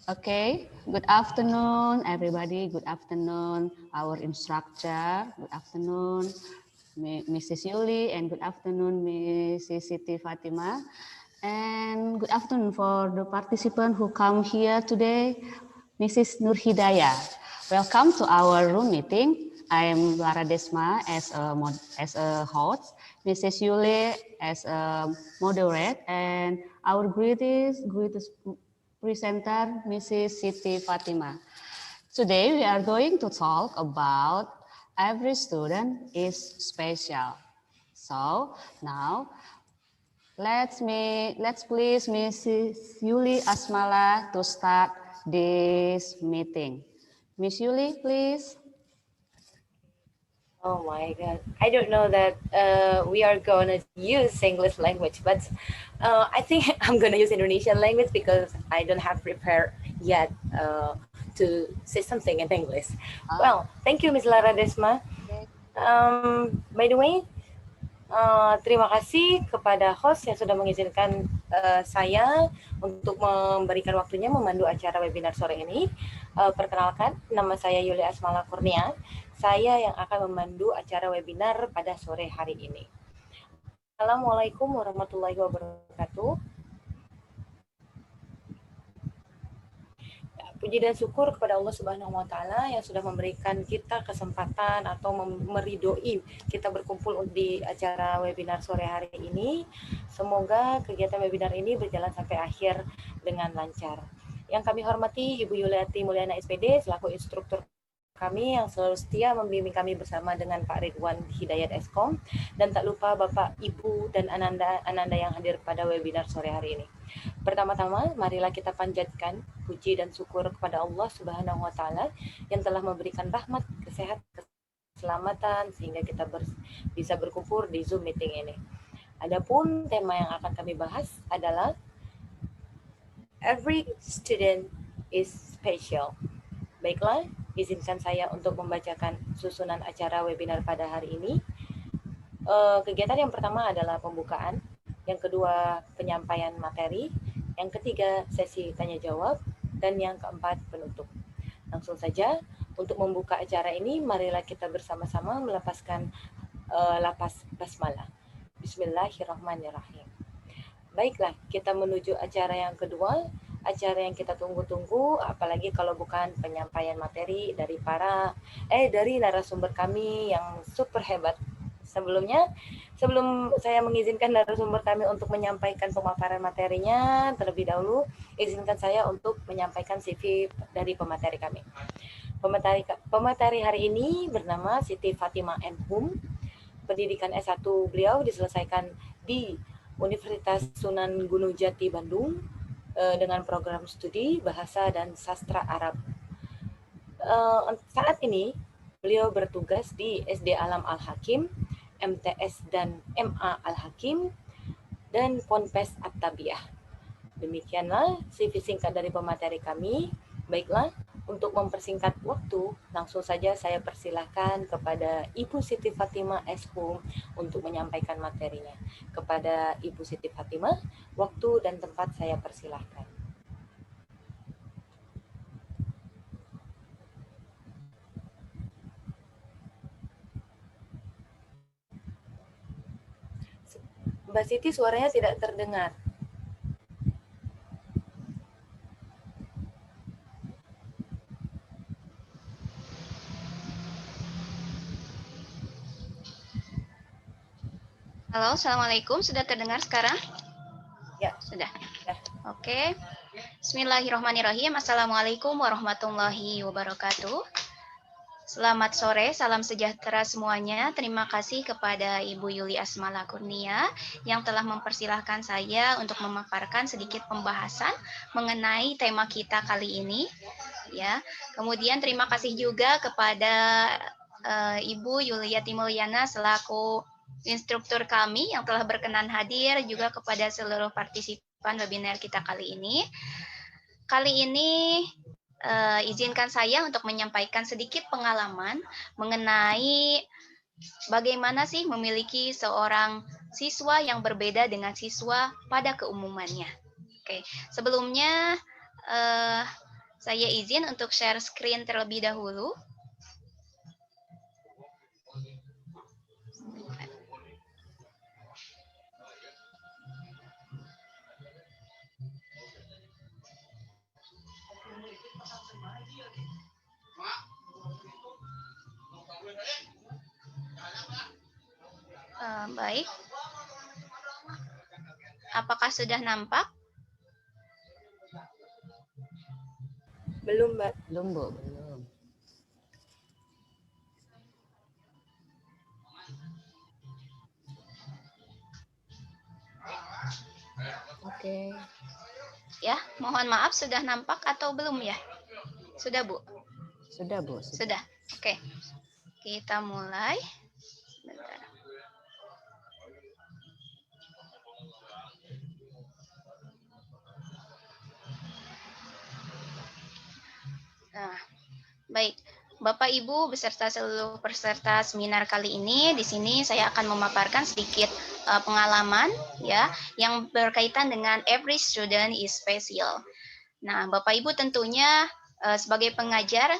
Okay, good afternoon, everybody. Good afternoon, our instructor. Good afternoon, Mrs. Yuli, and good afternoon, Mrs. Siti Fatima. And good afternoon for the participant who come here today, Mrs. Nur Hidayah. Welcome to our room meeting. I am Lara Desma as a host, Mrs. Yuli as a moderate, and our greatest presenter, Mrs. Siti Fatima. Today we are going to talk about every student is special. So now let's please Mrs. Yuli Asmala to start this meeting. Miss Yuli, please. Oh my God. I don't know that we are going to use English language, but I think I'm going to use Indonesian language because I don't have prepared yet to say something in English. Ah, Well, thank you, Ms. Lara Desma. okay. By the way, terima kasih kepada host yang sudah mengizinkan saya untuk memberikan waktunya memandu acara webinar sore ini. Perkenalkan, nama saya Yulia Asmala Kurnia. Saya yang akan memandu acara webinar pada sore hari ini. Assalamualaikum warahmatullahi wabarakatuh. Puji dan syukur kepada Allah Subhanahu wa taala yang sudah memberikan kita kesempatan atau meridoi kita berkumpul di acara webinar sore hari ini. Semoga kegiatan webinar ini berjalan sampai akhir dengan lancar. Yang kami hormati Ibu Yuliati Mulyana SPD selaku instruktur kami yang selalu setia membimbing kami bersama dengan Pak Ridwan Hidayat Eskom, dan tak lupa Bapak, Ibu, dan Ananda yang hadir pada webinar sore hari ini. Pertama-tama, marilah kita panjatkan puji dan syukur kepada Allah Subhanahu wa taala yang telah memberikan rahmat, kesehatan, keselamatan sehingga kita bisa berkumpul di Zoom meeting ini. Adapun tema yang akan kami bahas adalah Every student is special. Baiklah, izinkan saya untuk membacakan susunan acara webinar pada hari ini. Kegiatan yang pertama adalah pembukaan, yang kedua penyampaian materi, yang ketiga sesi tanya jawab, dan yang keempat penutup. Langsung saja, untuk membuka acara ini, marilah kita bersama-sama melepaskan lapas basmalah. Bismillahirrahmanirrahim. Baiklah, kita menuju acara yang kedua, acara yang kita tunggu-tunggu, apalagi kalau bukan penyampaian materi dari dari narasumber kami yang super hebat. Sebelum saya mengizinkan narasumber kami untuk menyampaikan pemaparan materinya, terlebih dahulu izinkan saya untuk menyampaikan CV dari pemateri kami. Pemateri hari ini bernama Siti Fatima M. Hum. Pendidikan S1 beliau diselesaikan di Universitas Sunan Gunung Jati Bandung dengan program studi Bahasa dan Sastra Arab. Saat ini beliau bertugas di SD Alam Al-Hakim, MTS dan MA Al-Hakim, dan Ponpes At-Tabiyah. Demikianlah CV singkat dari pemateri kami. Baiklah, untuk mempersingkat waktu, langsung saja saya persilahkan kepada Ibu Siti Fatima Eshum untuk menyampaikan materinya. Kepada Ibu Siti Fatima, waktu dan tempat saya persilahkan. Mbak Siti, suaranya tidak terdengar. Halo, Assalamualaikum. Sudah terdengar sekarang? Ya. Sudah. Oke. Bismillahirrahmanirrahim. Assalamualaikum warahmatullahi wabarakatuh. Selamat sore, salam sejahtera semuanya. Terima kasih kepada Ibu Yuli Asmala Kurnia yang telah mempersilahkan saya untuk memaparkan sedikit pembahasan mengenai tema kita kali ini. Ya. Kemudian terima kasih juga kepada Ibu Yuliati Mulyana selaku instruktur kami yang telah berkenan hadir, juga kepada seluruh partisipan webinar kita kali ini. Kali ini izinkan saya untuk menyampaikan sedikit pengalaman mengenai bagaimana sih memiliki seorang siswa yang berbeda dengan siswa pada keumumannya. Oke, sebelumnya Saya izin untuk share screen terlebih dahulu. Baik. Apakah sudah nampak? Belum, Mbak. Belum, Bu, belum. Oke. Ya, mohon maaf sudah nampak atau belum ya? Sudah, Bu? Sudah, Bu. Sudah. Oke. Kita mulai. Bentar. Nah, baik. Bapak Ibu beserta seluruh peserta seminar kali ini, di sini saya akan memaparkan sedikit pengalaman ya yang berkaitan dengan every student is special. Nah, Bapak Ibu tentunya sebagai pengajar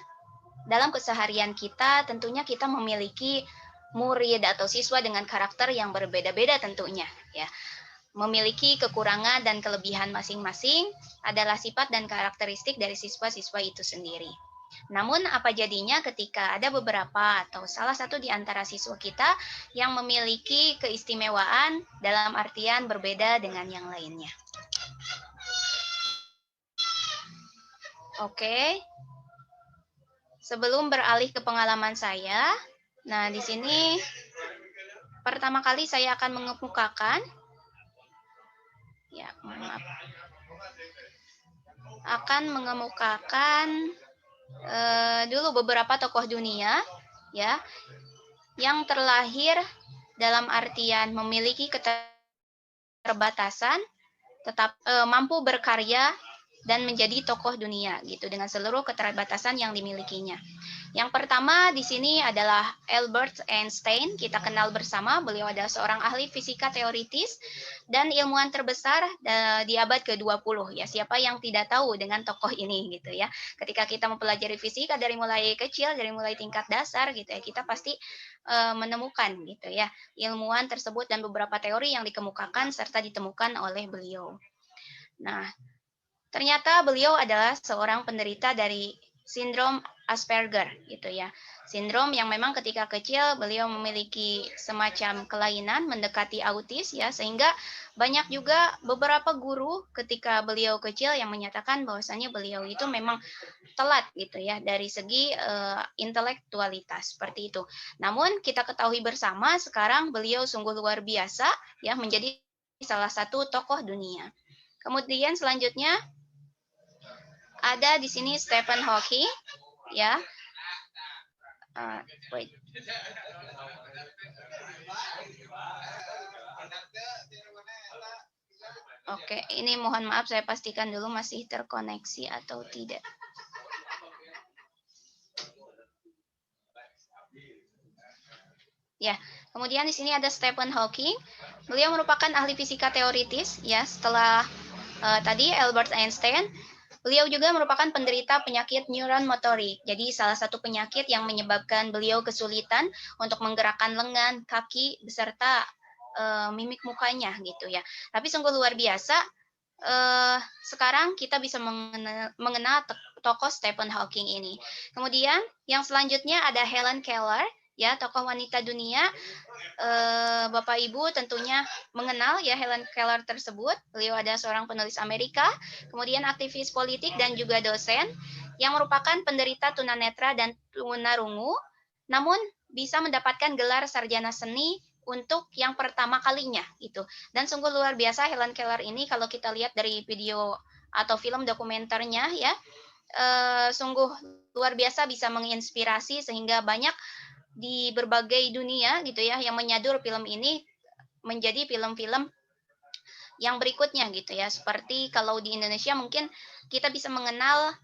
dalam keseharian kita tentunya kita memiliki murid atau siswa dengan karakter yang berbeda-beda tentunya ya. Memiliki kekurangan dan kelebihan masing-masing adalah sifat dan karakteristik dari siswa-siswa itu sendiri. Namun apa jadinya ketika ada beberapa atau salah satu di antara siswa kita yang memiliki keistimewaan dalam artian berbeda dengan yang lainnya. Oke. Sebelum beralih ke pengalaman saya, nah di sini pertama kali saya akan mengemukakan ya, maaf. Akan mengemukakan dulu beberapa tokoh dunia ya yang terlahir dalam artian memiliki keterbatasan tetap mampu berkarya dan menjadi tokoh dunia gitu dengan seluruh keterbatasan yang dimilikinya. Yang pertama di sini adalah Albert Einstein. Kita kenal bersama, beliau adalah seorang ahli fisika teoritis dan ilmuwan terbesar di abad ke-20 ya. Siapa yang tidak tahu dengan tokoh ini gitu ya. Ketika kita mempelajari fisika dari mulai kecil, dari mulai tingkat dasar gitu ya, kita pasti menemukan gitu ya ilmuwan tersebut dan beberapa teori yang dikemukakan serta ditemukan oleh beliau. Nah, ternyata beliau adalah seorang penderita dari sindrom Asperger gitu ya. Sindrom yang memang ketika kecil beliau memiliki semacam kelainan mendekati autis ya, sehingga banyak juga beberapa guru ketika beliau kecil yang menyatakan bahwasanya beliau itu memang telat gitu ya dari segi intelektualitas seperti itu. Namun kita ketahui bersama sekarang beliau sungguh luar biasa ya menjadi salah satu tokoh dunia. Kemudian selanjutnya ada di sini Stephen Hawking ya. Wait. Oke, ini mohon maaf saya pastikan dulu masih terkoneksi atau tidak. Ya, kemudian di sini ada Stephen Hawking. Beliau merupakan ahli fisika teoritis ya. Setelah tadi Albert Einstein, beliau juga merupakan penderita penyakit neuron motorik. Jadi salah satu penyakit yang menyebabkan beliau kesulitan untuk menggerakkan lengan, kaki, beserta mimik mukanya gitu ya. Tapi sungguh luar biasa. Sekarang kita bisa mengenal tokoh Stephen Hawking ini. Kemudian yang selanjutnya ada Helen Keller. Ya, tokoh wanita dunia, Bapak Ibu tentunya mengenal ya Helen Keller tersebut. Beliau adalah seorang penulis Amerika, kemudian aktivis politik dan juga dosen yang merupakan penderita tunanetra dan tunarungu, namun bisa mendapatkan gelar sarjana seni untuk yang pertama kalinya itu. Dan sungguh luar biasa Helen Keller ini kalau kita lihat dari video atau film dokumenternya ya, sungguh luar biasa bisa menginspirasi sehingga banyak di berbagai dunia gitu ya yang menyadur film ini menjadi film-film yang berikutnya gitu ya. Seperti kalau di Indonesia mungkin kita bisa mengenal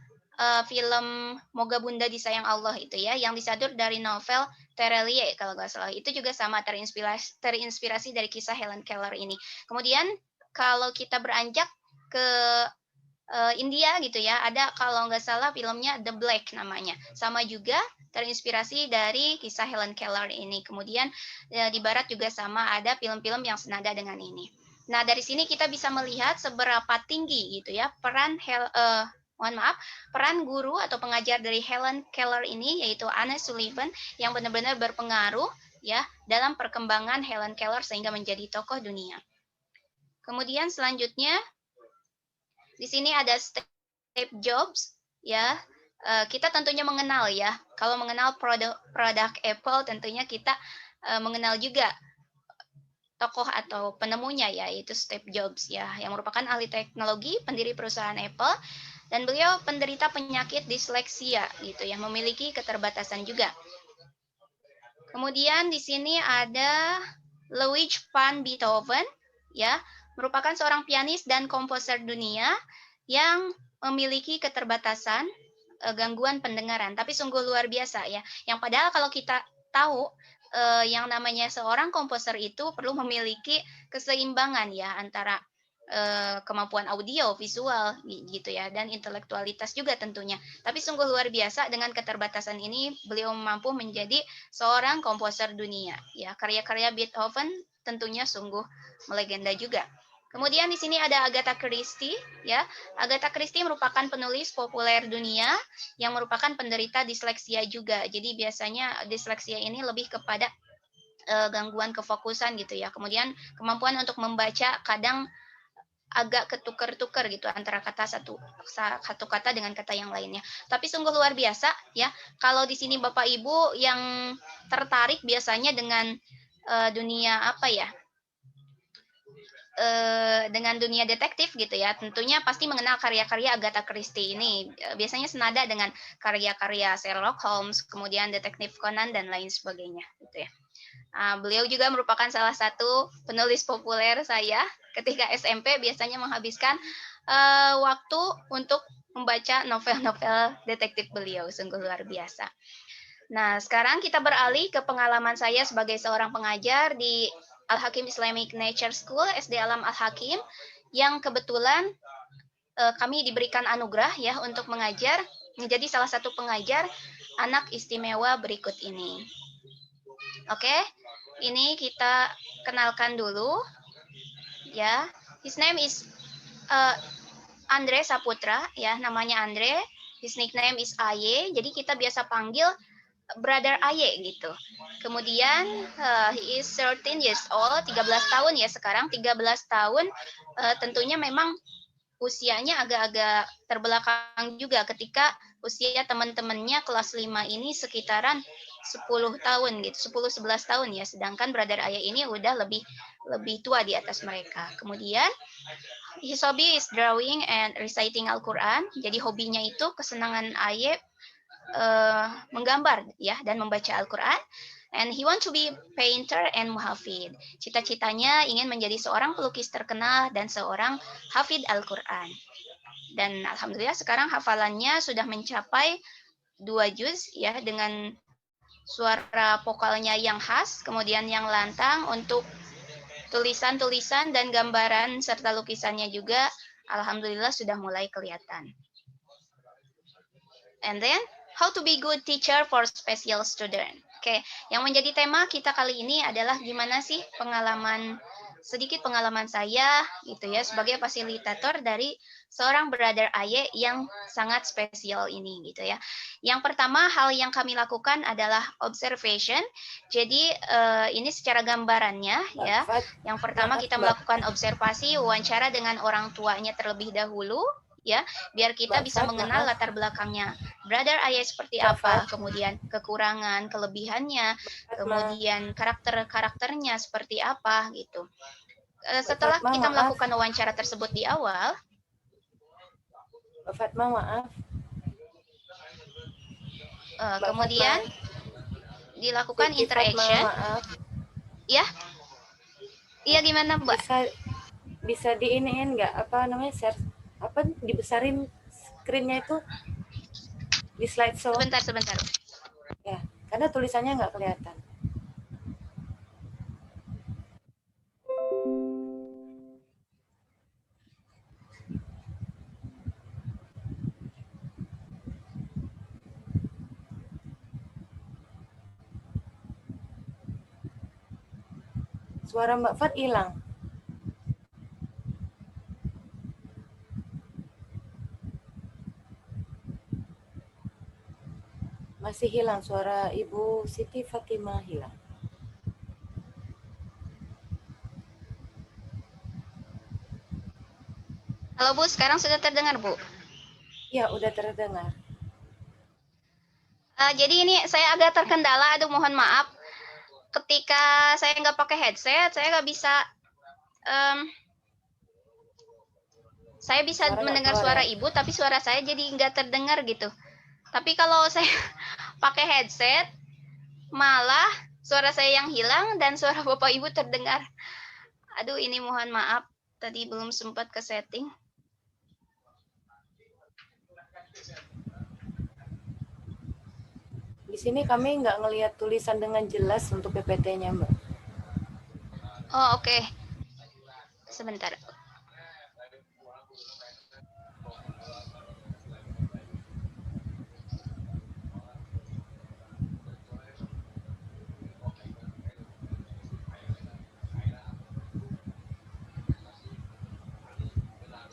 film Moga Bunda Disayang Allah itu ya yang disadur dari novel Terelie kalau nggak salah. Itu juga sama terinspirasi dari kisah Helen Keller ini. Kemudian kalau kita beranjak ke India gitu ya. Ada kalau nggak salah filmnya The Black namanya. Sama juga terinspirasi dari kisah Helen Keller ini. Kemudian di barat juga sama ada film-film yang senada dengan ini. Nah, dari sini kita bisa melihat seberapa tinggi gitu ya peran guru atau pengajar dari Helen Keller ini, yaitu Anne Sullivan, yang benar-benar berpengaruh ya dalam perkembangan Helen Keller sehingga menjadi tokoh dunia. Kemudian selanjutnya di sini ada Steve Jobs ya. Kita tentunya mengenal ya. Kalau mengenal produk Apple, tentunya kita mengenal juga tokoh atau penemunya, yaitu Steve Jobs ya, yang merupakan ahli teknologi, pendiri perusahaan Apple, dan beliau penderita penyakit disleksia gitu ya, memiliki keterbatasan juga. Kemudian di sini ada Ludwig van Beethoven ya, merupakan seorang pianis dan komposer dunia yang memiliki keterbatasan gangguan pendengaran, tapi sungguh luar biasa ya. Yang padahal kalau kita tahu yang namanya seorang komposer itu perlu memiliki keseimbangan ya antara kemampuan audio, visual gitu ya, dan intelektualitas juga tentunya. Tapi sungguh luar biasa dengan keterbatasan ini beliau mampu menjadi seorang komposer dunia ya. Karya-karya Beethoven tentunya sungguh melegenda juga. Kemudian di sini ada Agatha Christie ya. Agatha Christie merupakan penulis populer dunia yang merupakan penderita disleksia juga. Jadi biasanya disleksia ini lebih kepada gangguan kefokusan gitu ya. Kemudian kemampuan untuk membaca kadang agak ketukar-tukar gitu antara satu kata dengan kata yang lainnya. Tapi sungguh luar biasa ya. Kalau di sini Bapak Ibu yang tertarik biasanya dengan dunia apa ya? Dengan dunia detektif gitu ya, tentunya pasti mengenal karya-karya Agatha Christie ini. Biasanya senada dengan karya-karya Sherlock Holmes, kemudian detektif Conan dan lain sebagainya gitu ya. Beliau juga merupakan salah satu penulis populer saya ketika SMP, biasanya menghabiskan waktu untuk membaca novel-novel detektif beliau, sungguh luar biasa. Nah, sekarang kita beralih ke pengalaman saya sebagai seorang pengajar di Al-Hakim Islamic Nature School, SD Alam Al-Hakim, yang kebetulan kami diberikan anugerah ya untuk mengajar, menjadi salah satu pengajar anak istimewa berikut ini. Oke, ini kita kenalkan dulu. Ya, his name is Andre Saputra, ya, namanya Andre. His nickname is Aye, jadi kita biasa panggil Brother Aye gitu. Kemudian he is 13 years old, 13 tahun ya sekarang, 13 tahun. Tentunya memang usianya agak-agak terbelakang juga ketika usia teman-temannya kelas 5 ini sekitaran 10 tahun gitu, 10-11 tahun ya. Sedangkan Brother Aye ini udah lebih tua di atas mereka. Kemudian his hobby is drawing and reciting Al-Quran. Jadi hobinya itu kesenangan Aye menggambar ya dan membaca Al-Quran, and he want to be painter and muhafid. Cita-citanya ingin menjadi seorang pelukis terkenal dan seorang hafid Al-Quran. Dan alhamdulillah sekarang hafalannya sudah mencapai 2 juz ya, dengan suara vokalnya yang khas, kemudian yang lantang. Untuk tulisan-tulisan dan gambaran serta lukisannya juga alhamdulillah sudah mulai kelihatan. And then how to be good teacher for special student. Oke, yang menjadi tema kita kali ini adalah gimana sih sedikit pengalaman saya gitu ya sebagai fasilitator dari seorang Brother Aye yang sangat spesial ini gitu ya. Yang pertama, hal yang kami lakukan adalah observation. Jadi ini secara gambarannya ya. Yang pertama kita melakukan observasi, wawancara dengan orang tuanya terlebih dahulu ya, biar kita bisa mengenal latar belakangnya Brother Aye seperti apa, kemudian kekurangan, kelebihannya, kemudian karakternya seperti apa gitu. Setelah kita melakukan wawancara tersebut di awal, Fatma, maaf. Kemudian dilakukan interaction. Ya, iya gimana Mbak? Bisa diiniin nggak share dibesarin screen-nya itu di slideshow. Sebentar. Ya, karena tulisannya nggak kelihatan. Suara Mbak Fat hilang. Masih hilang suara Ibu Siti Fatimah hilang. Halo Bu, sekarang sudah terdengar Bu? Ya, udah terdengar. Jadi ini saya agak terkendala, aduh mohon maaf. Ketika saya nggak pakai headset, saya nggak bisa, saya bisa Suara nggak mendengar keluar suara ya? Ibu, tapi suara saya jadi nggak terdengar gitu. Tapi kalau saya pakai headset, malah suara saya yang hilang dan suara Bapak Ibu terdengar. Aduh, ini mohon maaf, tadi belum sempat ke setting. Di sini kami nggak ngelihat tulisan dengan jelas untuk PPT-nya, Mbak. Oh, oke. Sebentar.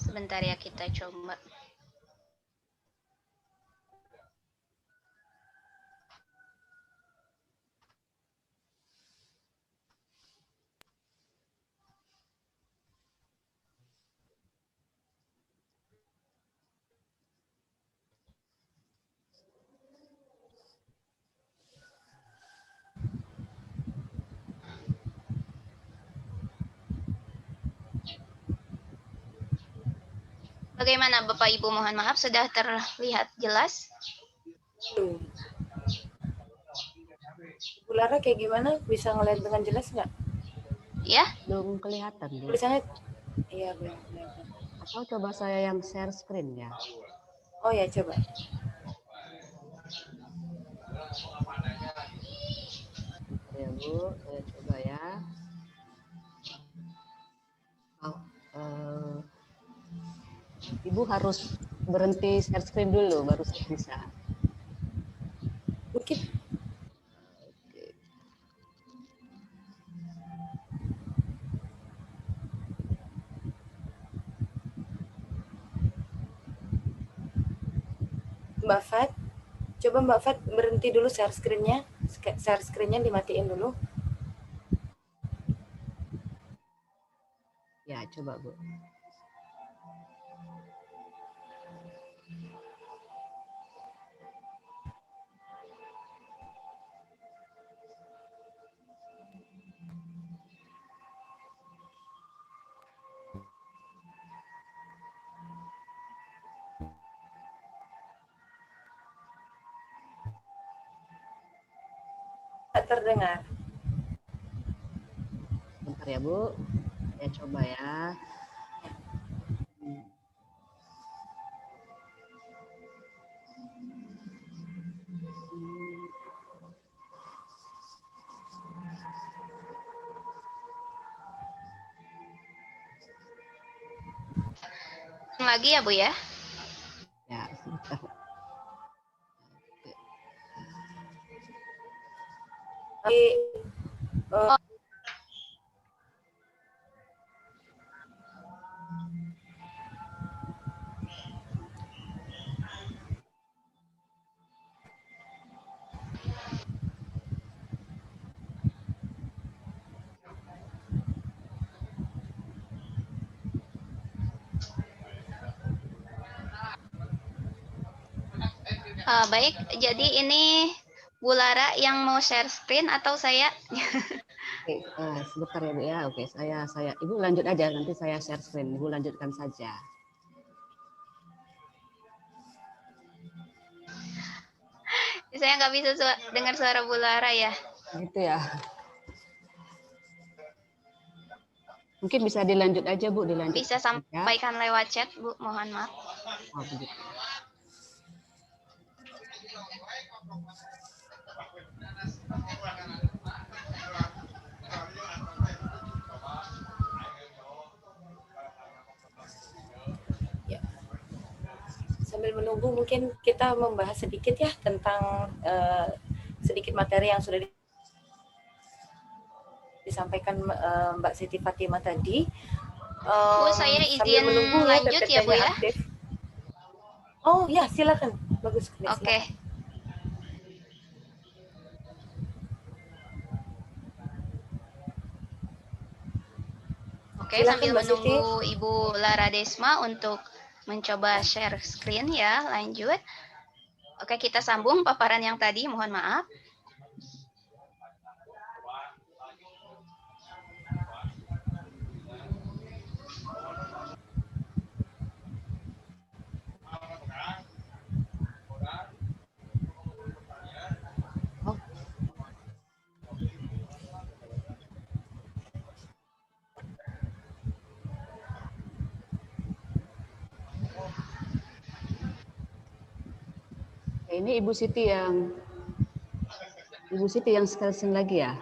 Sebentar ya, kita coba. Bagaimana Bapak Ibu, mohon maaf, sudah terlihat jelas? Bu Lara kayak gimana? Bisa ngelihat dengan jelas nggak? Ya? Belum kelihatan. Bu. Tulisannya, iya belum kelihatan. Atau coba saya yang share screen ya. Oh ya, coba. Ya Bu, saya coba ya. Ibu harus berhenti share screen dulu, baru bisa. Mungkin Mbak Fat, coba Mbak Fat berhenti dulu share screen-nya. Share screen-nya dimatiin dulu. Ya, coba Bu. Tak terdengar. Bentar ya Bu, saya coba ya. Lagi ya Bu ya? Ya, sebentar. Baik, jadi ini Bu Lara yang mau share screen atau saya? Oke, sebentar ya Bu ya. Oke, saya Ibu lanjut aja, nanti saya share screen. Ibu lanjutkan saja. Saya nggak bisa dengar suara Bu Lara ya. Gitu ya. Mungkin bisa dilanjut aja Bu, dilanjut. Bisa sampaikan lewat chat Bu, mohon maaf. Oh, begitu. Ya. Sambil menunggu mungkin kita membahas sedikit ya tentang sedikit materi yang sudah disampaikan Mbak Siti Fatimah tadi. Bu, saya Sambil izin menunggu lanjut ya, Bu ya. aktif. Oh ya, silakan. Bagus sekali. Oke. Silakan. Oke, Silakan, sambil Mbak menunggu Siti. Ibu Lara Desma untuk mencoba share screen ya, lanjut. Oke, kita sambung paparan yang tadi, mohon maaf. Ini Ibu Siti yang screen lagi ya.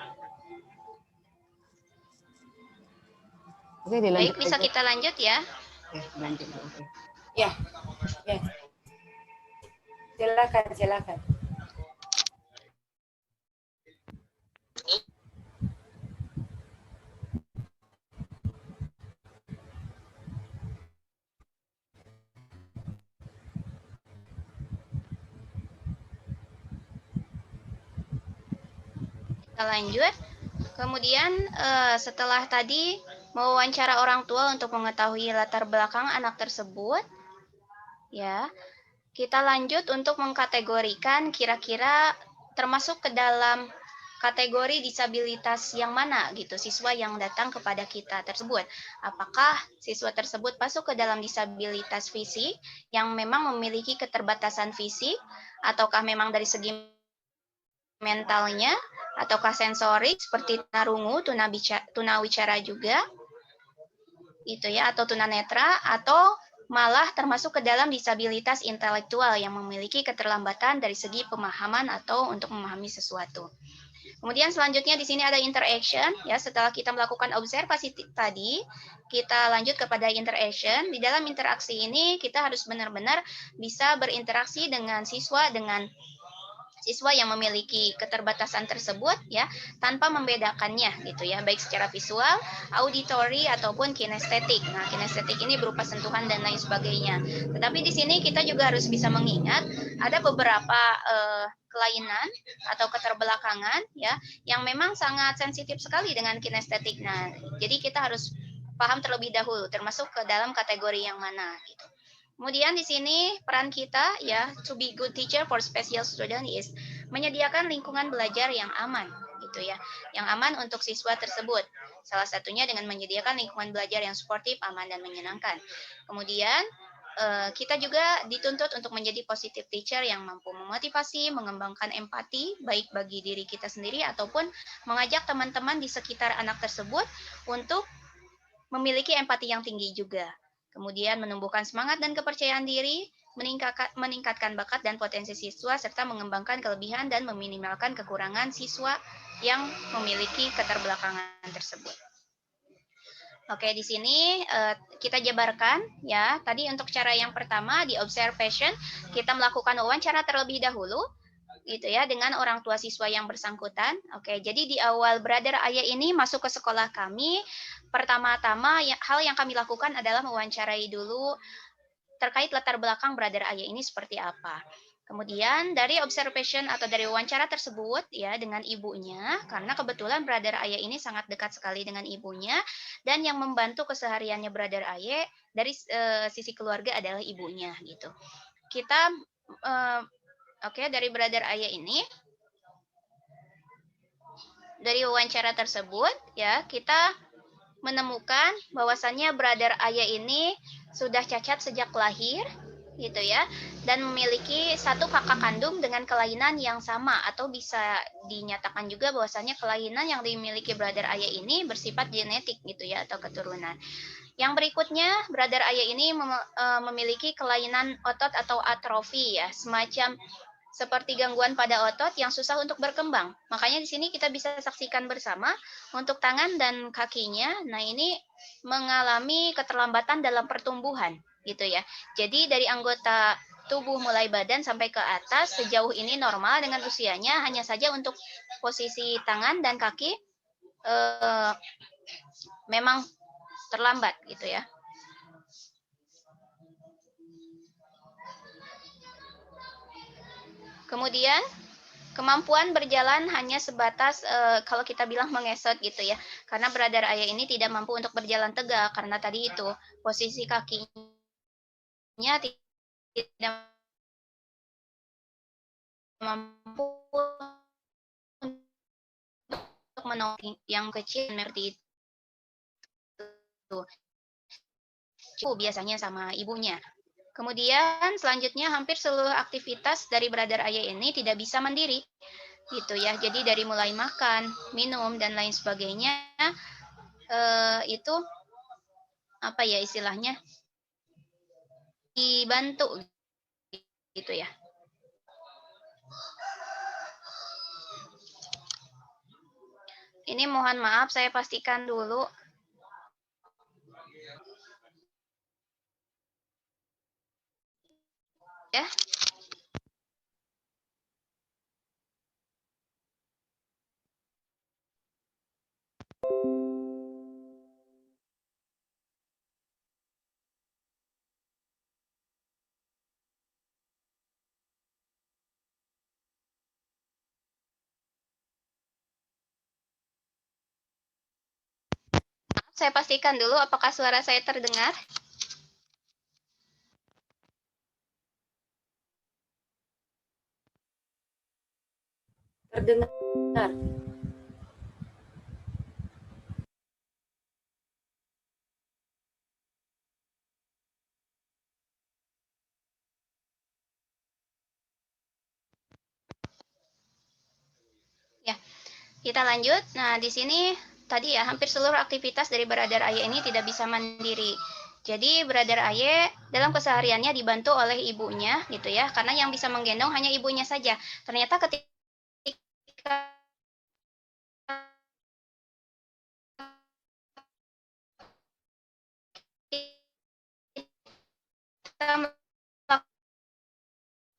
Oke, dilanjut. Baik, bisa kita lanjut ya. Oke, lanjut. Oke. Ya. Silakan. Kita lanjut. Kemudian setelah tadi mewawancara orang tua untuk mengetahui latar belakang anak tersebut, ya, kita lanjut untuk mengkategorikan kira-kira termasuk ke dalam kategori disabilitas yang mana gitu siswa yang datang kepada kita tersebut. Apakah siswa tersebut masuk ke dalam disabilitas fisik yang memang memiliki keterbatasan fisik, ataukah memang dari segi mentalnya, ataukah sensorik seperti tunarungu, tunawicara juga, itu ya, atau tunanetra, atau malah termasuk ke dalam disabilitas intelektual yang memiliki keterlambatan dari segi pemahaman atau untuk memahami sesuatu. Kemudian selanjutnya di sini ada interaction, ya. Setelah kita melakukan observasi tadi, kita lanjut kepada interaction. Di dalam interaksi ini kita harus benar-benar bisa berinteraksi dengan siswa yang memiliki keterbatasan tersebut, ya, tanpa membedakannya gitu ya, baik secara visual, auditory ataupun kinestetik. Nah, kinestetik ini berupa sentuhan dan lain sebagainya. Tetapi di sini kita juga harus bisa mengingat ada beberapa kelainan atau keterbelakangan ya yang memang sangat sensitif sekali dengan kinestetik. Nah, jadi kita harus paham terlebih dahulu termasuk ke dalam kategori yang mana gitu. Kemudian di sini peran kita ya to be good teacher for special student is menyediakan lingkungan belajar yang aman gitu ya, yang aman untuk siswa tersebut. Salah satunya dengan menyediakan lingkungan belajar yang sportif, aman dan menyenangkan. Kemudian kita juga dituntut untuk menjadi positive teacher yang mampu memotivasi, mengembangkan empati baik bagi diri kita sendiri ataupun mengajak teman-teman di sekitar anak tersebut untuk memiliki empati yang tinggi juga. Kemudian menumbuhkan semangat dan kepercayaan diri, meningkatkan bakat dan potensi siswa, serta mengembangkan kelebihan dan meminimalkan kekurangan siswa yang memiliki keterbelakangan tersebut. Oke, di sini kita jabarkan ya. Tadi untuk cara yang pertama di observation, kita melakukan wawancara terlebih dahulu gitu ya dengan orang tua siswa yang bersangkutan. Oke, jadi di awal Brother Ayah ini masuk ke sekolah kami, pertama-tama hal yang kami lakukan adalah mewawancarai dulu terkait latar belakang Brother Ayah ini seperti apa. Kemudian dari observation atau dari wawancara tersebut ya dengan ibunya, karena kebetulan Brother Ayah ini sangat dekat sekali dengan ibunya dan yang membantu kesehariannya Brother Ayah dari sisi keluarga adalah ibunya gitu. Kita dari Brother Ayah ini, dari wawancara tersebut ya kita menemukan bahwasannya Brother Ayah ini sudah cacat sejak lahir gitu ya, dan memiliki satu kakak kandung dengan kelainan yang sama, atau bisa dinyatakan juga bahwasannya kelainan yang dimiliki Brother Ayah ini bersifat genetik gitu ya, atau keturunan. Yang berikutnya, Brother Ayah ini memiliki kelainan otot atau atrofi ya, semacam seperti gangguan pada otot yang susah untuk berkembang. Makanya di sini kita bisa saksikan bersama untuk tangan dan kakinya. Nah, ini mengalami keterlambatan dalam pertumbuhan gitu ya. Jadi dari anggota tubuh mulai badan sampai ke atas sejauh ini normal dengan usianya, hanya saja untuk posisi tangan dan kaki memang terlambat gitu ya. Kemudian kemampuan berjalan hanya sebatas kalau kita bilang mengesot gitu ya. Karena brother ayah ini tidak mampu untuk berjalan tegak karena tadi itu posisi kakinya tidak mampu untuk menolong yang kecil seperti itu. Biasanya sama ibunya. Kemudian selanjutnya hampir seluruh aktivitas dari brother ayah ini tidak bisa mandiri gitu ya. Jadi dari mulai makan, minum dan lain sebagainya itu apa ya istilahnya dibantu gitu ya. Ini mohon maaf saya pastikan dulu. Ya. Saya pastikan dulu apakah suara saya terdengar. Terdengar. Ya, kita lanjut. Nah, di sini tadi ya hampir seluruh aktivitas dari brother ayah ini tidak bisa mandiri. Jadi brother ayah dalam kesehariannya dibantu oleh ibunya gitu ya, karena yang bisa menggendong hanya ibunya saja. Ternyata ketika kita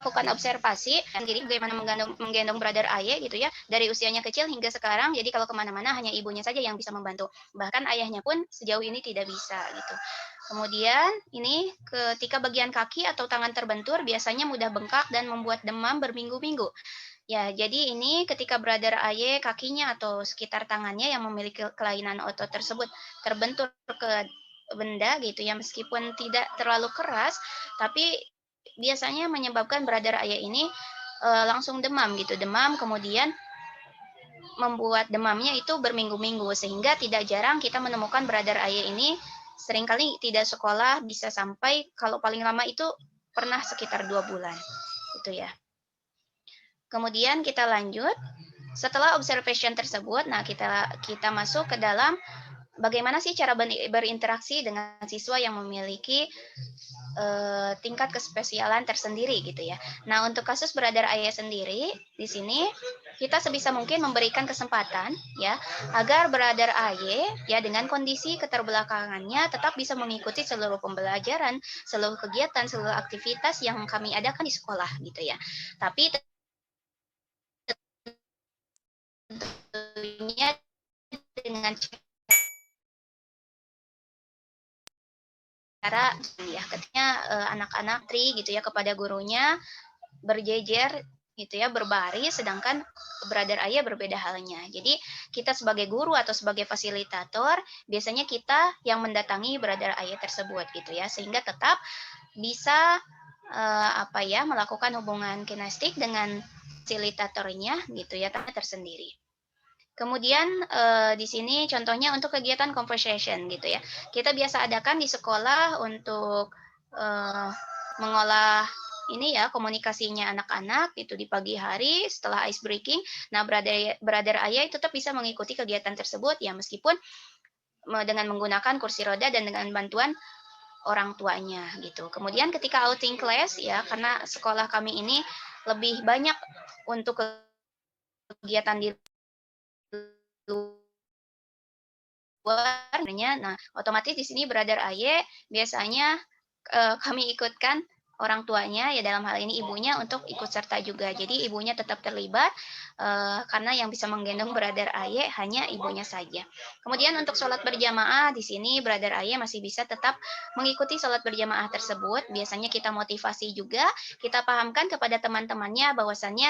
melakukan observasi sendiri bagaimana menggendong brother ayah gitu ya dari usianya kecil hingga sekarang. Jadi kalau kemana-mana hanya ibunya saja yang bisa membantu, bahkan ayahnya pun sejauh ini tidak bisa gitu. Kemudian ini ketika bagian kaki atau tangan terbentur biasanya mudah bengkak dan membuat demam berminggu-minggu. Ya, jadi ini ketika brother ayah kakinya atau sekitar tangannya yang memiliki kelainan otot tersebut terbentur ke benda gitu ya, meskipun tidak terlalu keras, tapi biasanya menyebabkan brother ayah ini langsung demam gitu, demam kemudian membuat demamnya itu berminggu-minggu sehingga tidak jarang kita menemukan brother ayah ini seringkali tidak sekolah bisa sampai kalau paling lama itu pernah sekitar 2 bulan itu ya. Kemudian kita lanjut. Setelah observation tersebut, nah kita masuk ke dalam bagaimana sih cara berinteraksi dengan siswa yang memiliki tingkat kespesialan tersendiri gitu ya. Nah, untuk kasus brother ayah sendiri di sini kita sebisa mungkin memberikan kesempatan ya agar brother ayah ya dengan kondisi keterbelakangannya tetap bisa mengikuti seluruh pembelajaran, seluruh kegiatan, seluruh aktivitas yang kami adakan di sekolah gitu ya. Tapi tentunya dengan cara ya ketika anak-anak gitu ya kepada gurunya berjejer gitu ya berbaris sedangkan brother ayah berbeda halnya. Jadi kita sebagai guru atau sebagai fasilitator biasanya kita yang mendatangi brother ayah tersebut gitu ya sehingga tetap bisa melakukan hubungan kinestik dengan fasilitatornya gitu ya tersendiri. Kemudian di sini contohnya untuk kegiatan conversation gitu ya. Kita biasa adakan di sekolah untuk mengolah ini ya komunikasinya anak-anak itu di pagi hari setelah ice breaking. Nah, brother ayah tetap bisa mengikuti kegiatan tersebut ya meskipun dengan menggunakan kursi roda dan dengan bantuan orang tuanya gitu. Kemudian ketika outing class ya karena sekolah kami ini lebih banyak untuk kegiatan di luar, nah otomatis di sini brother ayah biasanya kami ikutkan orang tuanya, ya dalam hal ini ibunya, untuk ikut serta juga. Jadi ibunya tetap terlibat, karena yang bisa menggendong Brother Aye hanya ibunya saja. Kemudian untuk sholat berjamaah, di sini Brother Aye masih bisa tetap mengikuti sholat berjamaah tersebut. Biasanya kita motivasi juga, kita pahamkan kepada teman-temannya bahwasannya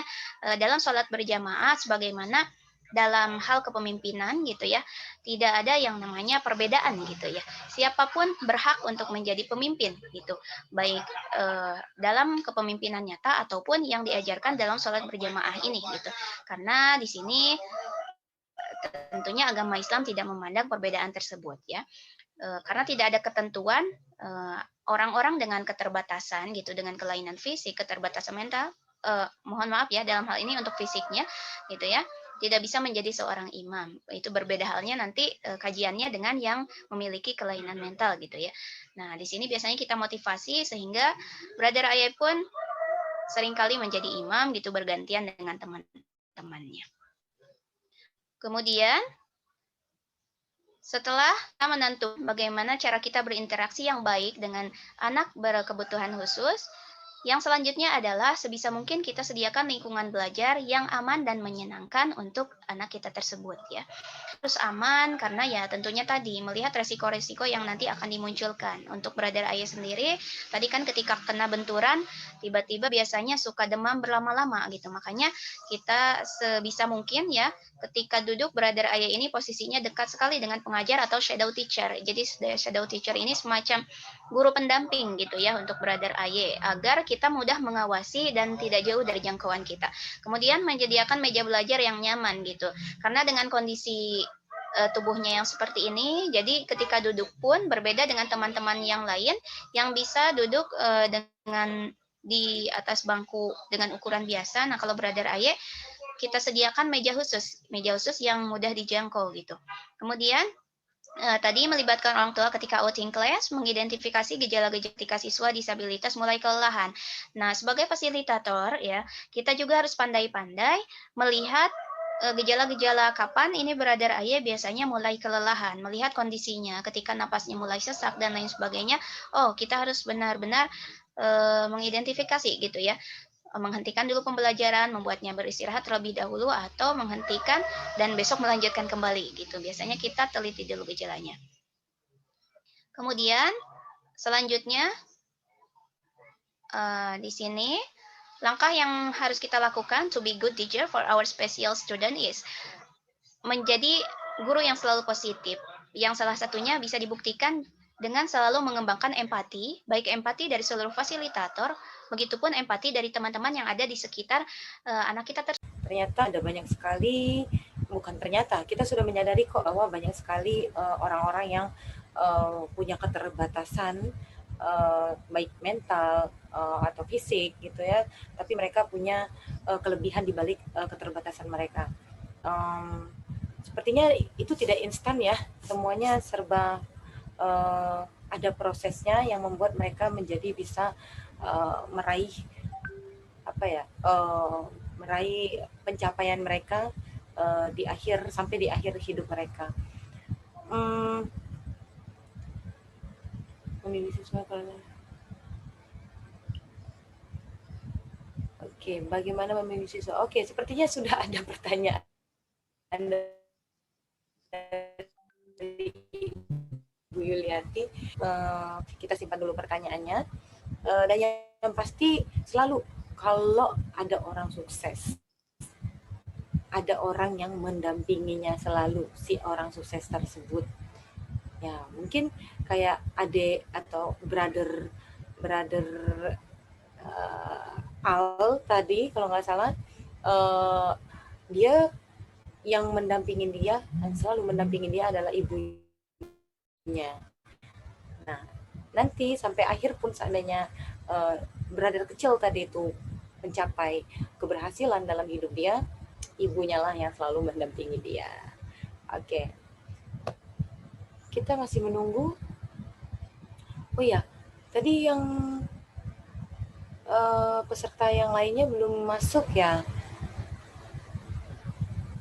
dalam sholat berjamaah sebagaimana dalam hal kepemimpinan gitu ya, tidak ada yang namanya perbedaan gitu ya. Siapapun berhak untuk menjadi pemimpin gitu, baik dalam kepemimpinan nyata ataupun yang diajarkan dalam sholat berjamaah ini gitu. Karena di sini tentunya agama Islam tidak memandang perbedaan tersebut ya. Karena tidak ada ketentuan orang-orang dengan keterbatasan gitu, dengan kelainan fisik, keterbatasan mental, mohon maaf ya dalam hal ini untuk fisiknya gitu ya, tidak bisa menjadi seorang imam. Itu berbeda halnya nanti kajiannya dengan yang memiliki kelainan mental gitu ya. Nah, di sini biasanya kita motivasi sehingga Brother Ayah pun seringkali menjadi imam gitu, bergantian dengan teman-temannya. Kemudian setelah kita menentukan bagaimana cara kita berinteraksi yang baik dengan anak berkebutuhan khusus, yang selanjutnya adalah sebisa mungkin kita sediakan lingkungan belajar yang aman dan menyenangkan untuk anak kita tersebut ya. Terus aman karena ya tentunya tadi melihat resiko-resiko yang nanti akan dimunculkan. Untuk Brother Ayah sendiri, tadi kan ketika kena benturan, tiba-tiba biasanya suka demam berlama-lama gitu. Makanya kita sebisa mungkin ya, ketika duduk Brother Ayah ini posisinya dekat sekali dengan pengajar atau shadow teacher. Jadi shadow teacher ini semacam guru pendamping gitu ya untuk Brother Ayah, agar kita mudah mengawasi dan tidak jauh dari jangkauan kita. Kemudian menyediakan meja belajar yang nyaman gitu. Karena dengan kondisi tubuhnya yang seperti ini, jadi ketika duduk pun berbeda dengan teman-teman yang lain yang bisa duduk dengan di atas bangku dengan ukuran biasa. Nah, kalau Brother Ayah kita sediakan meja khusus yang mudah dijangkau gitu. Kemudian tadi melibatkan orang tua ketika outing class, mengidentifikasi gejala-gejala ketika siswa disabilitas mulai kelelahan. Nah, sebagai fasilitator ya, kita juga harus pandai-pandai melihat gejala-gejala kapan ini Brother Ayah biasanya mulai kelelahan, melihat kondisinya ketika napasnya mulai sesak dan lain sebagainya. Oh, kita harus benar-benar mengidentifikasi gitu ya, menghentikan dulu pembelajaran, membuatnya beristirahat terlebih dahulu, atau menghentikan dan besok melanjutkan kembali gitu. Biasanya kita teliti dulu gejalanya. Kemudian selanjutnya di sini langkah yang harus kita lakukan to be good teacher for our special student is menjadi guru yang selalu positif. Yang salah satunya bisa dibuktikan dengan selalu mengembangkan empati, baik empati dari seluruh fasilitator, begitupun empati dari teman-teman yang ada di sekitar anak kita. Ternyata ada banyak sekali, bukan ternyata, kita sudah menyadari kok bahwa banyak sekali orang-orang yang punya keterbatasan baik mental atau fisik gitu ya, tapi mereka punya kelebihan di balik keterbatasan mereka. Sepertinya itu tidak instan ya, semuanya serba ada prosesnya yang membuat mereka menjadi bisa meraih meraih pencapaian mereka sampai di akhir hidup mereka. Memilih siswa Oke, bagaimana memilih siswa? Oke, sepertinya sudah ada pertanyaan dari Bu Yuliati. Kita simpan dulu pertanyaannya. Dan yang pasti selalu kalau ada orang sukses, ada orang yang mendampinginya selalu si orang sukses tersebut. Ya, mungkin kayak adik atau brother Al tadi kalau nggak salah, dia yang mendampingin dia, yang selalu mendampingin dia adalah ibunya. Nah, nanti sampai akhir pun seandainya brother kecil tadi itu mencapai keberhasilan dalam hidup dia, ibunya lah yang selalu mendampingi dia. Oke. Kita masih menunggu. Oh ya, tadi yang peserta yang lainnya belum masuk ya.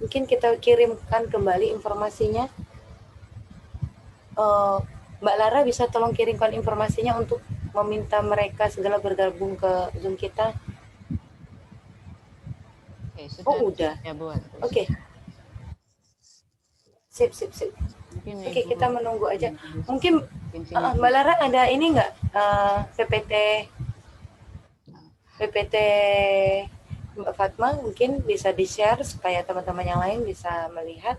Mungkin kita kirimkan kembali informasinya. Mbak Lara bisa tolong kirimkan informasinya untuk meminta mereka segala bergabung ke Zoom kita? Oke, Oh, udah. Ya, buat. Oke. Sip. Mungkin Oke, Ibu kita menunggu aja. bisa Mungkin sini. Mbak Lara ada ini nggak PPT Mbak Fatma mungkin bisa di-share supaya teman-teman yang lain bisa melihat.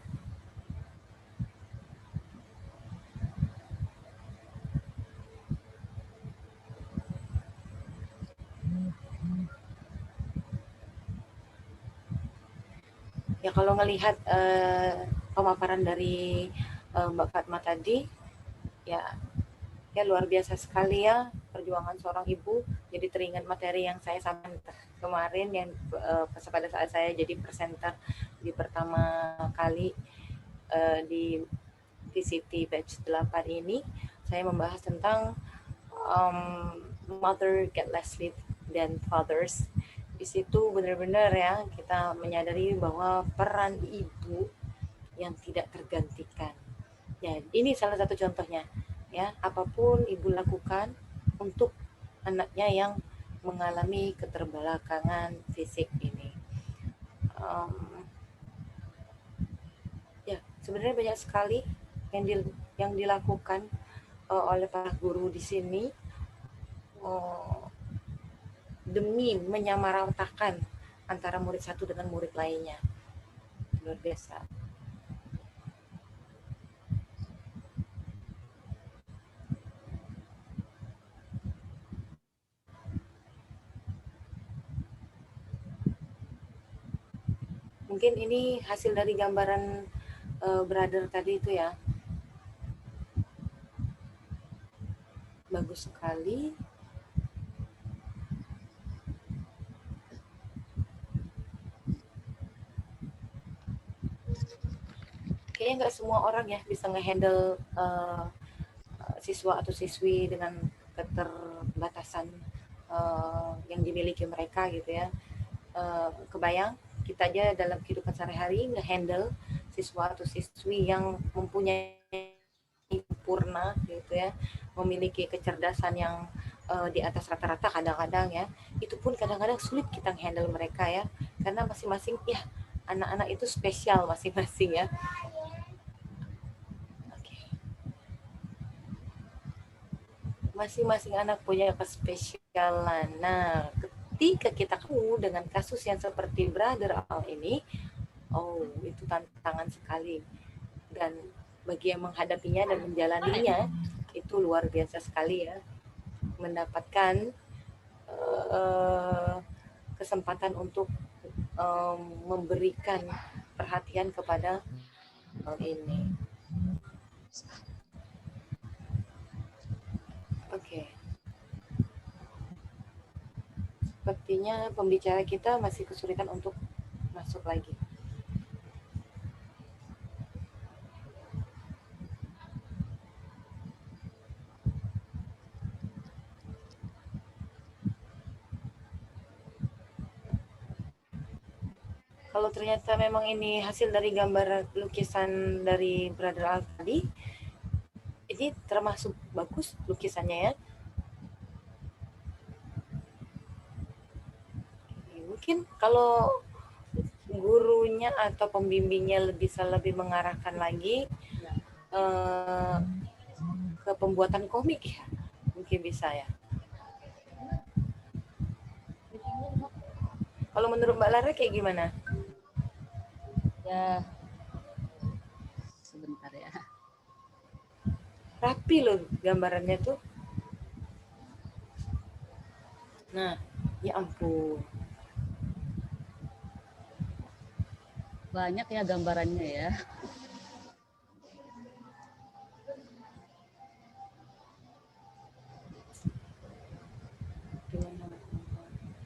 Ya kalau ngelihat pemaparan dari Mbak Fatma tadi, ya luar biasa sekali ya perjuangan seorang ibu. Jadi teringat materi yang saya sampaikan kemarin yang pada saat saya jadi presenter di pertama kali di VCT Batch 8 ini, saya membahas tentang mother get less sleep than fathers. Di situ benar-benar ya kita menyadari bahwa peran ibu yang tidak tergantikan. Ya, ini salah satu contohnya. Ya, apapun ibu lakukan untuk anaknya yang mengalami keterbelakangan fisik ini. Ya, sebenarnya banyak sekali yang dilakukan oleh para guru di sini demi menyamaratakan antara murid satu dengan murid lainnya. Luar biasa. Mungkin ini hasil dari gambaran brother tadi itu ya. Bagus sekali. Kayaknya nggak semua orang ya bisa ngehandle siswa atau siswi dengan keterbatasan yang dimiliki mereka gitu ya. Kebayang kita aja dalam kehidupan sehari-hari ngehandle siswa atau siswi yang mempunyai sempurna gitu ya, memiliki kecerdasan yang di atas rata-rata kadang-kadang ya, itu pun kadang-kadang sulit kita handle mereka ya, karena masing-masing ya anak-anak itu spesial masing-masing ya. Masing-masing anak punya kespesialan. Nah, ketika kita ketemu dengan kasus yang seperti Brother Al ini, oh itu tantangan sekali. Dan bagi yang menghadapinya dan menjalaninya, itu luar biasa sekali ya. Mendapatkan kesempatan untuk memberikan perhatian kepada hal ini. Oke. Sepertinya pembicara kita masih kesulitan untuk masuk lagi. Kalau ternyata memang ini hasil dari gambar lukisan dari Brother Al tadi, ini termasuk bagus lukisannya ya. Mungkin kalau gurunya atau pembimbingnya bisa lebih mengarahkan lagi ke pembuatan komik ya, mungkin bisa ya. Kalau menurut Mbak Lara kayak gimana? Ya, sebentar ya. Rapi loh gambarannya tuh. Nah, ya ampun. Banyak ya gambarannya ya.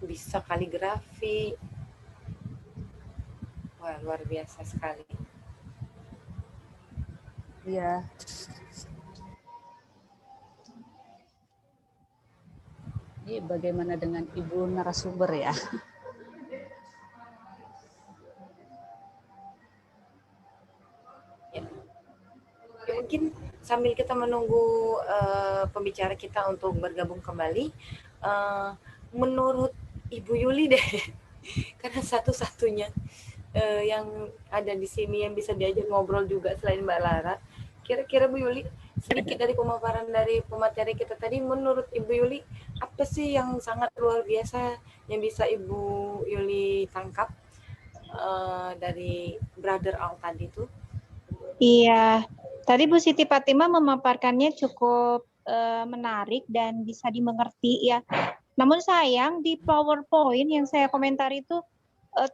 Bisa kaligrafi. Wah, luar biasa sekali. Iya. Ini bagaimana dengan Ibu narasumber ya? Ya, mungkin sambil kita menunggu pembicara kita untuk bergabung kembali, menurut Ibu Yuli deh, karena satu-satunya yang ada di sini yang bisa diajak ngobrol juga selain Mbak Lara. Kira-kira Bu Yuli, sedikit dari pemaparan dari pemateri kita tadi, menurut Ibu Yuli, apa sih yang sangat luar biasa yang bisa Ibu Yuli tangkap dari Brother Al tadi itu? Iya, tadi Bu Siti Fatimah memaparkannya cukup menarik dan bisa dimengerti ya. Namun sayang di PowerPoint yang saya komentar itu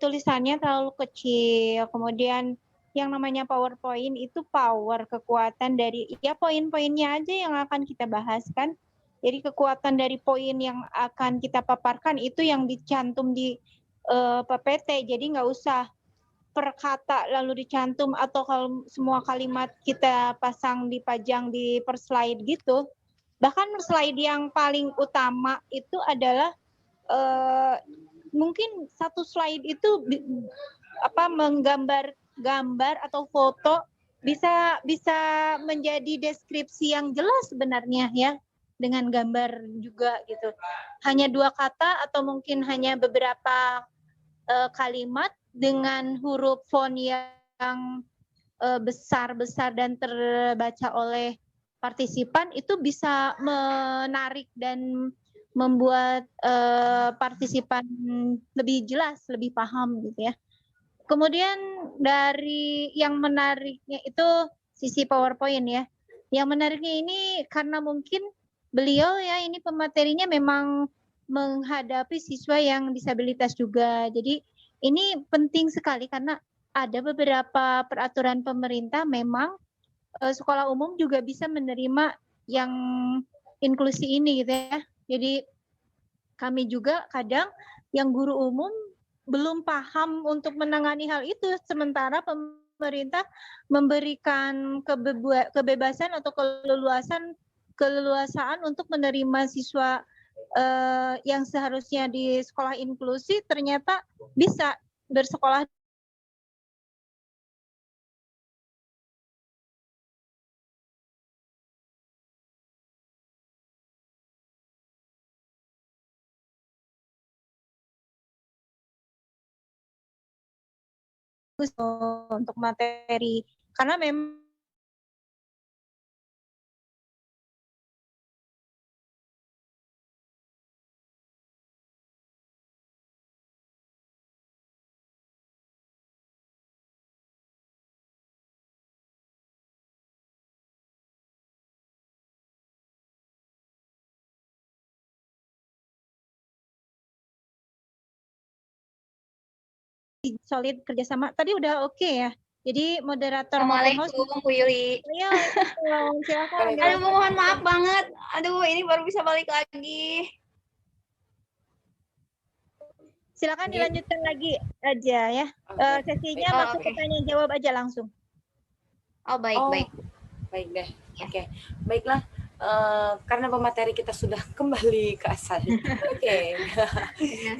tulisannya terlalu kecil. Kemudian yang namanya PowerPoint itu power, kekuatan dari ya poin-poinnya aja yang akan kita bahas kan. Jadi kekuatan dari poin yang akan kita paparkan itu yang dicantum di PPT. Jadi nggak usah per kata lalu dicantum atau kalau semua kalimat kita dipajang di per slide gitu. Bahkan slide yang paling utama itu adalah mungkin satu slide itu menggambar gambar atau foto bisa menjadi deskripsi yang jelas sebenarnya ya, dengan gambar juga gitu. Hanya 2 kata atau mungkin hanya beberapa kalimat dengan huruf font yang besar-besar dan terbaca oleh partisipan itu bisa menarik dan membuat partisipan lebih jelas, lebih paham gitu ya. Kemudian dari yang menariknya itu sisi PowerPoint ya. Yang menariknya ini karena mungkin beliau ya ini pematerinya memang menghadapi siswa yang disabilitas juga. Jadi ini penting sekali karena ada beberapa peraturan pemerintah memang sekolah umum juga bisa menerima yang inklusi ini gitu ya. Jadi kami juga kadang yang guru umum belum paham untuk menangani hal itu, sementara pemerintah memberikan kebebasan atau keleluasaan untuk menerima siswa yang seharusnya di sekolah inklusi ternyata bisa bersekolah untuk materi karena memang solid kerjasama. Tadi udah oke ya. Jadi moderator maupun host. Assalamualaikum Bu Yuli. Iya, silakan. Aduh, mohon maaf banget. Aduh, ini baru bisa balik lagi. Silakan dilanjutkan lagi aja ya. Sesinya masuk ke tanya jawab aja langsung. Oh, baik. Baik deh. Oke. Baiklah. Karena pemateri kita sudah kembali ke asal. Oke.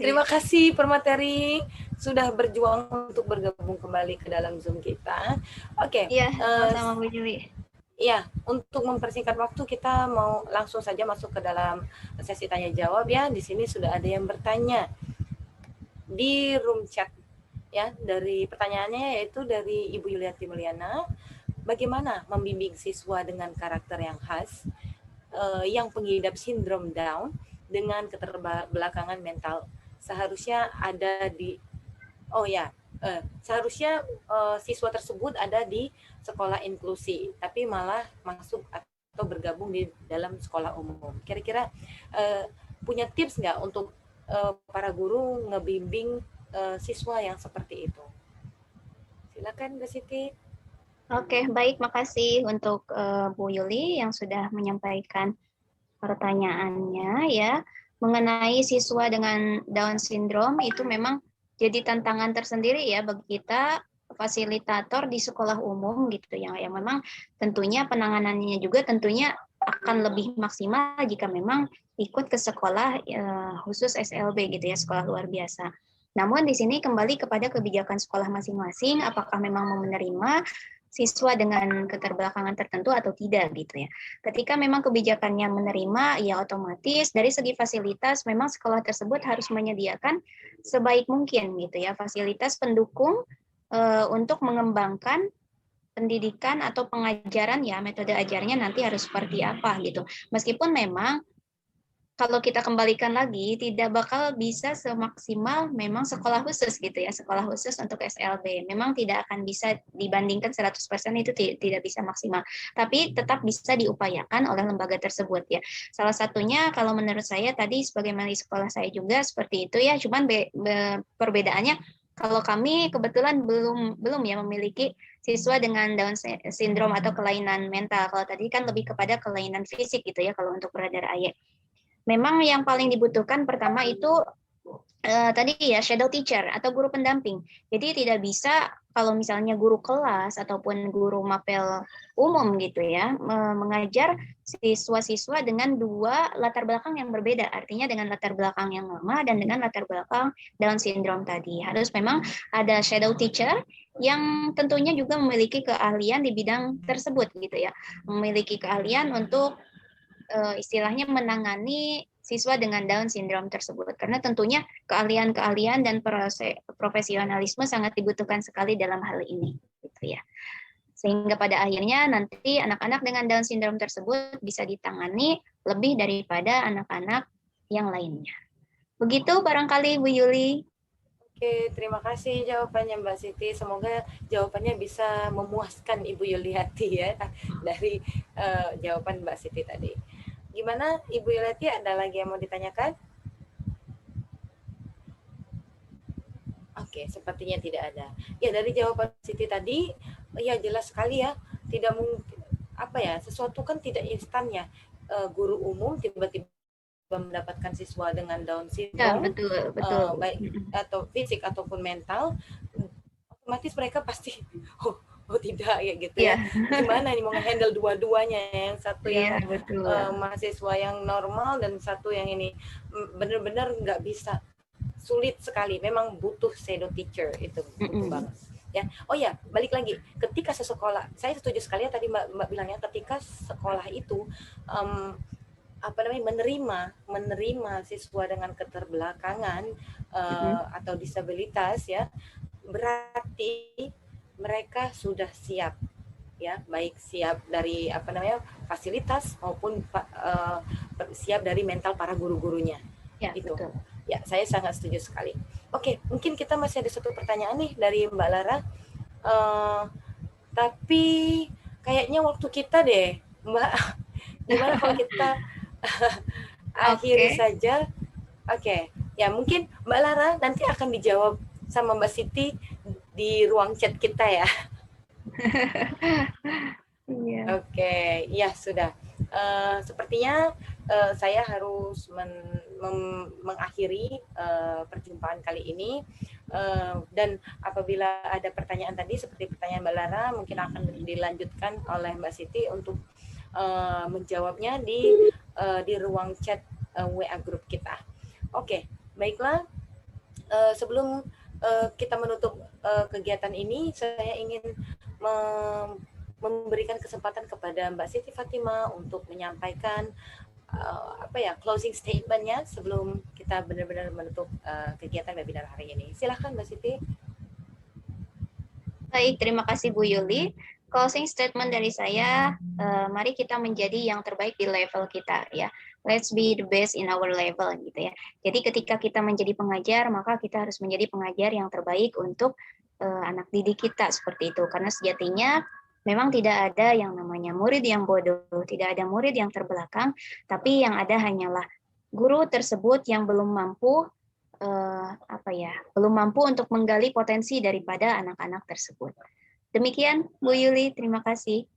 Terima kasih pemateri sudah berjuang untuk bergabung kembali ke dalam Zoom kita. Oke. Iya, sama Bu Yuli. Iya, untuk mempersingkat waktu kita mau langsung saja masuk ke dalam sesi tanya jawab ya. Di sini sudah ada yang bertanya di room chat ya. Dari pertanyaannya yaitu dari Ibu Yuliati Mulyana. Bagaimana membimbing siswa dengan karakter yang khas, yang pengidap sindrom Down dengan keterbelakangan mental? Seharusnya ada di, seharusnya siswa tersebut ada di sekolah inklusi, tapi malah masuk atau bergabung di dalam sekolah umum. Kira-kira punya tips nggak untuk para guru ngebimbing siswa yang seperti itu? Silakan Bu Siti. Oke, baik, makasih untuk Bu Yuli yang sudah menyampaikan pertanyaannya ya. Mengenai siswa dengan Down syndrome itu memang jadi tantangan tersendiri ya bagi kita fasilitator di sekolah umum gitu ya. Yang memang tentunya penanganannya juga tentunya akan lebih maksimal jika memang ikut ke sekolah khusus SLB gitu ya, sekolah luar biasa. Namun di sini kembali kepada kebijakan sekolah masing-masing, apakah memang mau menerima siswa dengan keterbelakangan tertentu atau tidak gitu ya. Ketika memang kebijakannya menerima, ya otomatis dari segi fasilitas memang sekolah tersebut harus menyediakan sebaik mungkin gitu ya fasilitas pendukung untuk mengembangkan pendidikan atau pengajaran ya metode ajarnya nanti harus seperti apa gitu. Meskipun memang kalau kita kembalikan lagi tidak bakal bisa semaksimal memang sekolah khusus gitu ya, sekolah khusus untuk SLB. Memang tidak akan bisa dibandingkan 100% itu tidak bisa maksimal. Tapi tetap bisa diupayakan oleh lembaga tersebut ya. Salah satunya kalau menurut saya tadi sebagaimana di sekolah saya juga seperti itu ya, cuman perbedaannya kalau kami kebetulan belum ya memiliki siswa dengan Down syndrome atau kelainan mental. Kalau tadi kan lebih kepada kelainan fisik gitu ya kalau untuk Brother Aye. Memang yang paling dibutuhkan pertama itu tadi ya shadow teacher atau guru pendamping. Jadi tidak bisa kalau misalnya guru kelas ataupun guru mapel umum gitu ya mengajar siswa-siswa dengan dua latar belakang yang berbeda. Artinya dengan latar belakang yang lama dan dengan latar belakang Down syndrome tadi. Harus memang ada shadow teacher yang tentunya juga memiliki keahlian di bidang tersebut gitu ya. Memiliki keahlian untuk istilahnya menangani siswa dengan Down syndrome tersebut karena tentunya keahlian-keahlian dan profesionalisme sangat dibutuhkan sekali dalam hal ini gitu ya. Sehingga pada akhirnya nanti anak-anak dengan Down syndrome tersebut bisa ditangani lebih daripada anak-anak yang lainnya. Begitu barangkali Bu Yuli. Oke, terima kasih jawabannya Mbak Siti. Semoga jawabannya bisa memuaskan Ibu Yuliati ya dari jawaban Mbak Siti tadi. Gimana Ibu Yuliati, ada lagi yang mau ditanyakan? Oke, sepertinya tidak ada. Ya, dari jawaban Siti tadi, ya jelas sekali ya, tidak mungkin apa ya, sesuatu kan tidak instan ya. Guru umum tiba-tiba mendapatkan siswa dengan Down syndrome, ya, betul. Baik atau fisik ataupun mental, otomatis mereka pasti oh tidak ya gitu ya. Gimana nih mau nge-handle dua-duanya, yang satu yang mahasiswa yang normal dan satu yang ini benar-benar nggak bisa, sulit sekali. Memang butuh shadow teacher itu butuh banget ya. Oh ya, balik lagi ketika sekolah, saya setuju sekali ya tadi Mbak bilangnya ketika sekolah itu menerima siswa dengan keterbelakangan atau disabilitas ya, berarti mereka sudah siap ya, baik siap dari fasilitas maupun siap dari mental para guru-gurunya ya, itu betul. Ya, saya sangat setuju sekali. Oke, mungkin kita masih ada satu pertanyaan nih dari Mbak Lara, tapi kayaknya waktu kita deh Mbak. Gimana kalau kita akhiri saja? Oke, ya mungkin Mbak Lara nanti akan dijawab sama Mbak Siti di ruang chat kita ya. Oke, ya sudah. Sepertinya saya harus mengakhiri perjumpaan kali ini. Dan apabila ada pertanyaan tadi seperti pertanyaan Mbak Lara, mungkin akan dilanjutkan oleh Mbak Siti untuk menjawabnya di ruang chat WA grup kita. Oke, baiklah. Sebelum kita menutup kegiatan ini, saya ingin memberikan kesempatan kepada Mbak Siti Fatimah untuk menyampaikan closing statement-nya sebelum kita benar-benar menutup kegiatan webinar hari ini. Silakan Mbak Siti. Baik, terima kasih Bu Yuli. Closing statement dari saya, mari kita menjadi yang terbaik di level kita ya. Let's be the best in our level gitu ya. Jadi ketika kita menjadi pengajar, maka kita harus menjadi pengajar yang terbaik untuk anak didik kita seperti itu. Karena sejatinya memang tidak ada yang namanya murid yang bodoh, tidak ada murid yang terbelakang, tapi yang ada hanyalah guru tersebut yang belum mampu belum mampu untuk menggali potensi daripada anak-anak tersebut. Demikian Bu Yuli, terima kasih.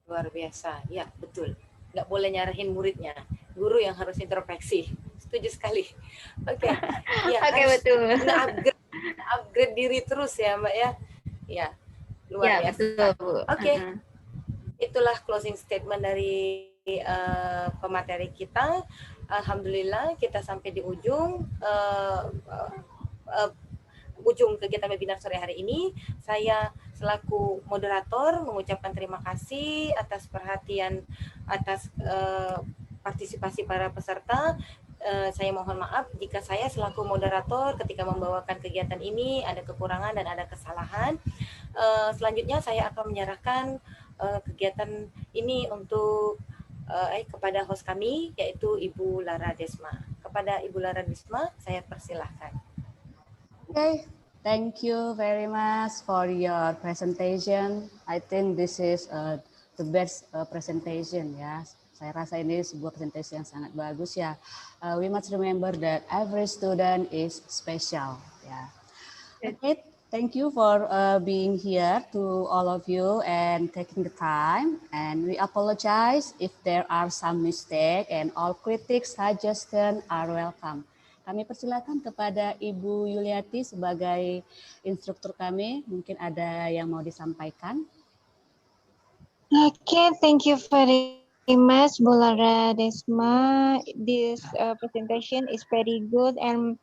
Luar biasa, ya betul. Nggak boleh nyarahin muridnya, guru yang harus introspeksi. Setuju sekali. Oke. Ya, betul. Upgrade diri terus ya Mbak ya. Ya, luar biasa. Oke. Itulah closing statement dari pemateri kita. Alhamdulillah kita sampai di ujung. ujung kegiatan webinar sore hari ini. Saya selaku moderator mengucapkan terima kasih atas perhatian, atas partisipasi para peserta. Saya mohon maaf jika saya selaku moderator ketika membawakan kegiatan ini ada kekurangan dan ada kesalahan. Selanjutnya saya akan menyerahkan kegiatan ini untuk kepada host kami, yaitu Ibu Lara Desma. Kepada Ibu Lara Desma, saya persilahkan. Okay, thank you very much for your presentation. I think this is the best presentation ya. Saya rasa ini sebuah presentasi yang sangat bagus ya. We must remember that every student is special ya. Okay, thank you for being here to all of you and taking the time. And we apologize if there are some mistake and all critics suggestions are welcome. Kami persilakan kepada Ibu Yuliati sebagai instruktur kami. Mungkin ada yang mau disampaikan. Okay, thank you very much, Bu Lara Desma. This presentation is very good and